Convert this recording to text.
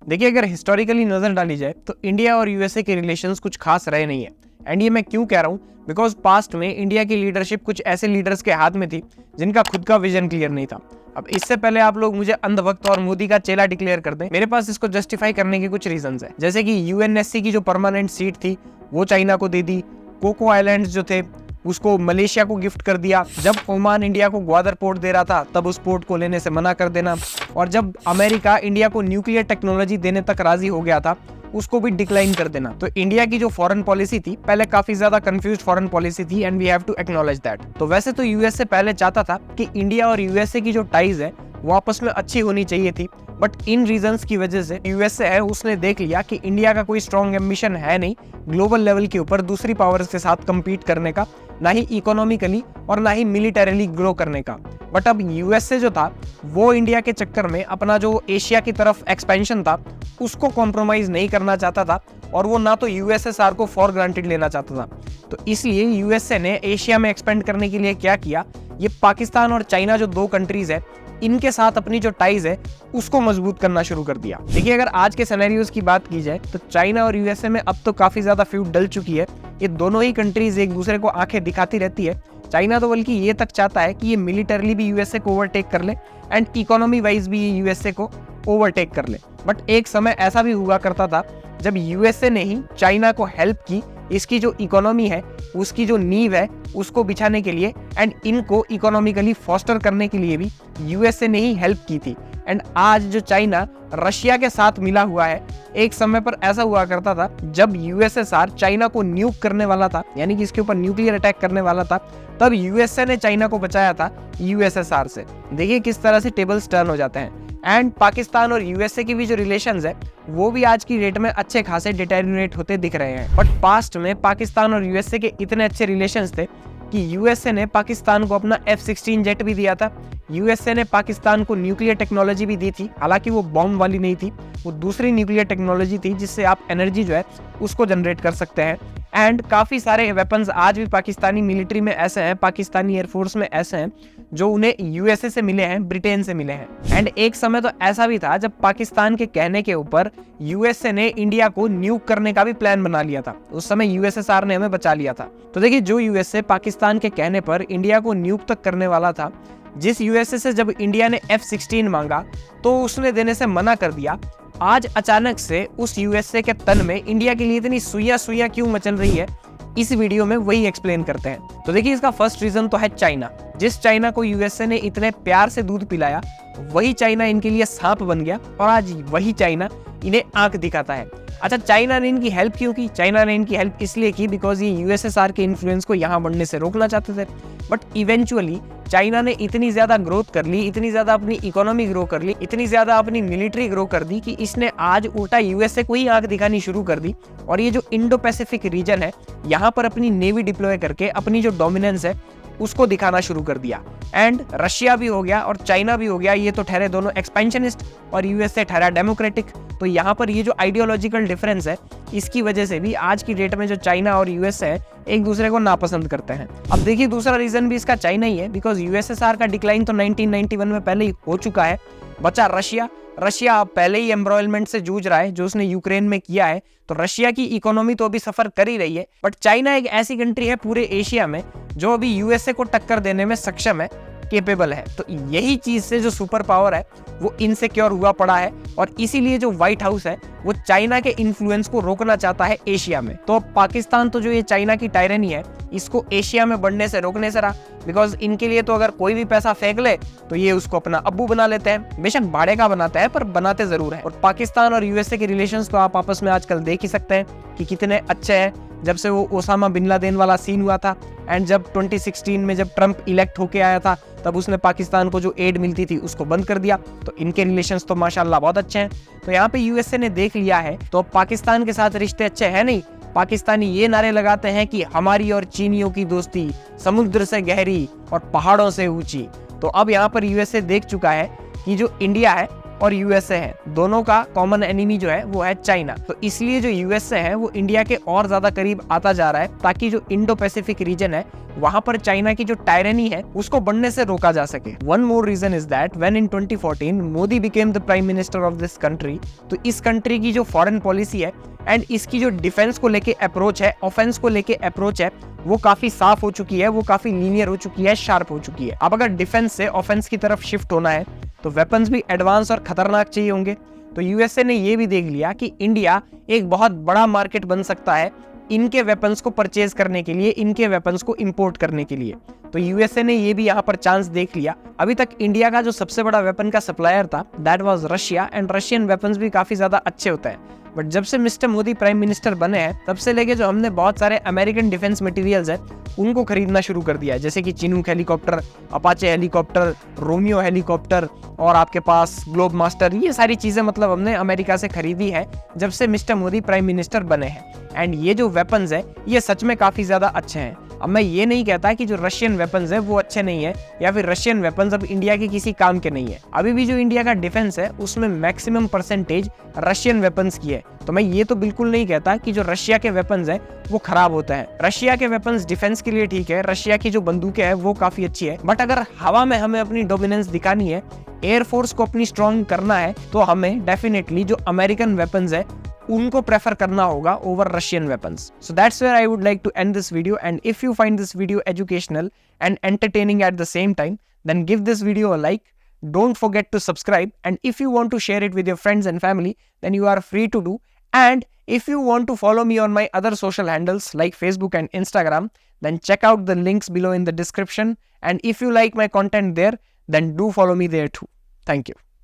देखिए, अगर हिस्टोरिकली नजर डाली जाए तो इंडिया और यूएसए के रिलेशंस कुछ खास रहे नहीं है। एंड ये मैं क्यों कह रहा हूँ, बिकॉज पास्ट में इंडिया की लीडरशिप कुछ ऐसे लीडर्स के हाथ में थी जिनका खुद का विजन क्लियर नहीं था। अब इससे पहले आप लोग मुझे अंधभक्त और मोदी का चेला डिक्लेयर कर दें, मेरे पास इसको जस्टिफाई करने के कुछ रीजंस है। जैसे कि यूएनएससी की जो परमानेंट सीट थी वो चाइना को दे दी, कोको आइलैंड्स जो थे उसको मलेशिया को गिफ्ट कर दिया, जब ओमान इंडिया को ग्वादर पोर्ट दे रहा था तब उस पोर्ट को लेने से मना कर देना, और जब अमेरिका इंडिया को न्यूक्लियर टेक्नोलॉजी देने तक राजी हो गया था उसको भी डिक्लाइन कर देना। तो इंडिया की जो फॉरेन पॉलिसी थी पहले काफी ज्यादा कंफ्यूज्ड फॉरेन पॉलिसी थी, and we have to acknowledge that. तो वैसे तो यूएसए पहले चाहता था कि इंडिया और यूएसए की जो टाइज है वो आपस में अच्छी होनी चाहिए थी, बट इन रीजंस की वजह से यूएसए है उसने देख लिया कि इंडिया का कोई स्ट्रॉन्ग एम्बिशन है नहीं ग्लोबल लेवल के ऊपर दूसरी पावर्स के साथ compete करने का, ना ही इकोनॉमिकली और ना ही मिलिटरीली ग्रो करने का। बट अब यूएसए जो था वो इंडिया के चक्कर में अपना जो एशिया की तरफ एक्सपेंशन था उसको कॉम्प्रोमाइज नहीं करना चाहता था, और वो ना तो यूएसएसआर को फॉर ग्रांटेड लेना चाहता था। तो इसलिए यूएसए ने एशिया में एक्सपेंड करने के लिए क्या किया, ये पाकिस्तान और चाइना जो दो कंट्रीज है इनके साथ अपनी जो टाइज है उसको मजबूत करना शुरू कर दिया। देखिए, अगर आज के सिनेरियोज की बात की जाए तो चाइना और यूएसए में अब तो काफी ज्यादा फ्यूड डल चुकी है। ये दोनों ही कंट्रीज एक दूसरे को आंखें दिखाती रहती है। चाइना तो बल्कि ये तक चाहता है कि ये मिलिटरली भी यूएसए को ओवरटेक कर ले एंड इकोनॉमी वाइज भी ये यूएसए को ओवरटेक कर ले। बट एक समय ऐसा भी हुआ करता था जब यूएसए ने ही चाइना को हेल्प की इसकी जो इकोनॉमी है उसकी जो नींव है उसको बिछाने के लिए, एंड इनको इकोनॉमिकली फॉस्टर करने के लिए भी यूएसए ने ही हेल्प की थी। एंड आज जो चाइना रशिया के साथ मिला हुआ है, एक समय पर ऐसा हुआ करता था जब यूएसएसआर चाइना को न्यूक करने वाला था, यानी कि इसके ऊपर न्यूक्लियर अटैक करने वाला था, तब यूएसए ने चाइना को बचाया था यूएसएसआर से। देखिए किस तरह से टेबल्स टर्न हो जाते हैं। एंड पाकिस्तान और यूएसए की भी जो रिलेशंस है वो भी आज की डेट में अच्छे खासे डिटेरियोरेट होते दिख रहे हैं। बट पास्ट में पाकिस्तान और यूएसए के इतने अच्छे रिलेशंस थे कि यूएसए ने पाकिस्तान को अपना F-16 जेट भी दिया था। यूएसए ने पाकिस्तान को न्यूक्लियर टेक्नोलॉजी भी दी थी, हालांकि वो बॉम्ब वाली नहीं थी, वो दूसरी न्यूक्लियर टेक्नोलॉजी थी जिससे आप एनर्जी जो है उसको जनरेट कर सकते हैं। एंड काफ़ी सारे वेपन्स आज भी पाकिस्तानी मिलिट्री में ऐसे हैं, पाकिस्तानी एयरफोर्स में ऐसे हैं जो उन्हें यूएसए से मिले हैं, ब्रिटेन से मिले हैं। एंड एक समय तो ऐसा भी था जब पाकिस्तान के कहने के ऊपर यूएसए ने इंडिया को न्यूक करने का भी प्लान बना लिया था। उस समय यूएसएसआर ने हमें बचा लिया था। तो देखिए, जो यूएसए पाकिस्तान के कहने पर इंडिया को न्यूक तक करने वाला था, जिस यूएसए से जब इंडिया ने F-16 मांगा तो उसने देने से मना कर दिया, आज अचानक से उस यूएसए के तन में इंडिया के लिए इतनी सुइयां क्यों मचल रही है, इस वीडियो में वही एक्सप्लेन करते हैं। तो देखिए, इसका फर्स्ट रीजन तो है चाइना। जिस चाइना को यूएसए ने इतने प्यार से दूध पिलाया वही चाइना इनके लिए सांप बन गया, और आज वही चाइना इन्हें आंख दिखाता है। अच्छा, चाइना ने इनकी हेल्प क्यों की? चाइना ने इनकी हेल्प इसलिए की बिकॉज ये यूएसएसआर के इन्फ्लुएंस को यहाँ बढ़ने से रोकना चाहते थे। बट इवेंचुअली चाइना ने इतनी ज्यादा ग्रोथ कर ली, इतनी ज्यादा अपनी इकोनॉमी ग्रो कर ली, इतनी ज्यादा अपनी मिलिट्री ग्रो कर दी कि इसने आज उल्टा यूएसए को ही आंख दिखानी शुरू कर दी, और ये जो इंडो पैसिफिक रीजन है यहाँ पर अपनी नेवी डिप्लॉय करके अपनी जो डोमिनेंस है उसको दिखाना शुरू कर दिया। एंड रशिया भी हो गया और चाइना भी हो गया, ये तो ठहरे दोनों एक्सपेंशनिस्ट और यूएसए ठहरा डेमोक्रेटिक। तो यहाँ पर ये जो आइडियोलॉजिकल डिफरेंस है इसकी वजह से भी आज की डेट में जो चाइना और यूएसए है एक दूसरे को नापसंद करते हैं। अब देखिए, दूसरा रीजन भी इसका चाइना ही है, बिकॉज यूएसएसआर का डिक्लाइन तो 1991 में पहले ही हो चुका है। बचा रशिया। रशिया पहले ही एम्ब्रॉयलमेंट से जूझ रहा है जो उसने यूक्रेन में किया है, तो रशिया की इकोनॉमी तो अभी सफर कर ही रही है। बट चाइना एक ऐसी कंट्री है पूरे एशिया में जो अभी यूएसए को टक्कर देने में सक्षम है, केपेबल है। तो यही चीज से जो सुपर पावर है वो इनसिक्योर हुआ पड़ा है, और इसीलिए जो व्हाइट हाउस है वो चाइना के इन्फ्लुएंस को रोकना चाहता है एशिया में। तो पाकिस्तान तो जो ये चाइना की टायरनी है इसको एशिया में बढ़ने से रोकने से रहा, बिकॉज इनके लिए तो अगर कोई भी पैसा फेंक ले तो ये उसको अपना अब्बू बना लेते हैं। बेशक भाड़े का बनाता है पर बनाते जरूर है। और पाकिस्तान और यूएसए के रिलेशंस तो आप आपस में आजकल देख ही सकते हैं कि कितने अच्छे हैं। जब से वो ओसामा बिन लादेन वाला सीन हुआ था, एंड जब 2016 में जब ट्रंप इलेक्ट होके आया था तब उसने पाकिस्तान को जो एड मिलती थी उसको बंद कर दिया। तो इनके रिलेशंस तो माशाल्लाह बहुत अच्छे हैं। तो यहाँ पे यूएसए ने देख लिया है तो पाकिस्तान के साथ रिश्ते अच्छे हैं नहीं। पाकिस्तानी ये नारे लगाते हैं कि हमारी और चीनियों की दोस्ती समुद्र से गहरी और पहाड़ों से ऊंची। तो अब यहाँ पर यूएसए देख चुका है कि जो इंडिया है और यूएसए है, दोनों का कॉमन एनिमी जो है वो है चाइना। तो इसलिए जो यूएसए है वो इंडिया के और ज्यादा करीब आता जा रहा है, ताकि जो इंडो पैसिफिक रीजन है वहां पर चाइना की जो टायरनी है उसको बढ़ने से रोका जा सके। One more reason is that when in 2014 Modi became the prime minister of this country, तो इस कंट्री की जो फॉरेन पॉलिसी है एंड इसकी जो डिफेंस को लेके अप्रोच है, ऑफेंस को लेके अप्रोच है, वो काफी साफ हो चुकी है, वो काफी लीनियर हो चुकी है, शार्प हो चुकी है। अब अगर डिफेंस से ऑफेंस की तरफ शिफ्ट होना है तो वेपन्स भी एडवांस और खतरनाक चाहिए होंगे। तो यूएसए ने ये भी देख लिया कि इंडिया एक बहुत बड़ा मार्केट बन सकता है इनके वेपन्स को परचेज करने के लिए, इनके वेपन्स को इंपोर्ट करने के लिए। तो यूएसए ने ये भी यहाँ पर चांस देख लिया। अभी तक इंडिया का जो सबसे बड़ा वेपन का सप्लायर था that was Russia, and Russian weapons भी काफी ज्यादा अच्छे होते हैं। बट जब से मिस्टर मोदी प्राइम मिनिस्टर बने हैं तब से लेके जो हमने बहुत सारे अमेरिकन डिफेंस मटेरियल्स है उनको खरीदना शुरू कर दिया है, जैसे कि Chinook helicopter, Apache helicopter, Romeo helicopter और आपके पास ग्लोब मास्टर, ये सारी चीजें मतलब हमने अमेरिका से खरीदी है जब से मिस्टर मोदी प्राइम मिनिस्टर बने हैं। एंड ये जो वेपन्स है ये सच में काफी ज्यादा अच्छे हैं। अब मैं ये नहीं कहता कि जो रशियन वेपन्स है वो अच्छे नहीं है या फिर रशियन वेपन्स अब इंडिया के किसी काम के नहीं है। अभी भी जो इंडिया का डिफेंस है उसमें मैक्सिमम परसेंटेज रशियन वेपन्स की है। तो मैं ये तो बिल्कुल नहीं कहता कि जो रशिया के वेपन्स है वो खराब होता है। रशिया के वेपन्स डिफेंस के लिए ठीक है, रशिया की जो बंदूकें है वो काफी अच्छी है, बट अगर हवा में हमें अपनी डोमिनेंस दिखानी है, एयरफोर्स को अपनी स्ट्रॉन्ग करना है, तो हमें डेफिनेटली जो अमेरिकन वेपन्स है उनको प्रेफर करना होगा over Russian weapons. So that's where I would like to end this video, and if you find this video educational and entertaining at the same time, then give this video a like. Don't forget to subscribe, and if you want to share it with your friends and family, then you are free to do. And if you want to follow me on my other social handles like Facebook and Instagram, then check out the links below in the description. And if you like my content there, then do follow me there too. Thank you.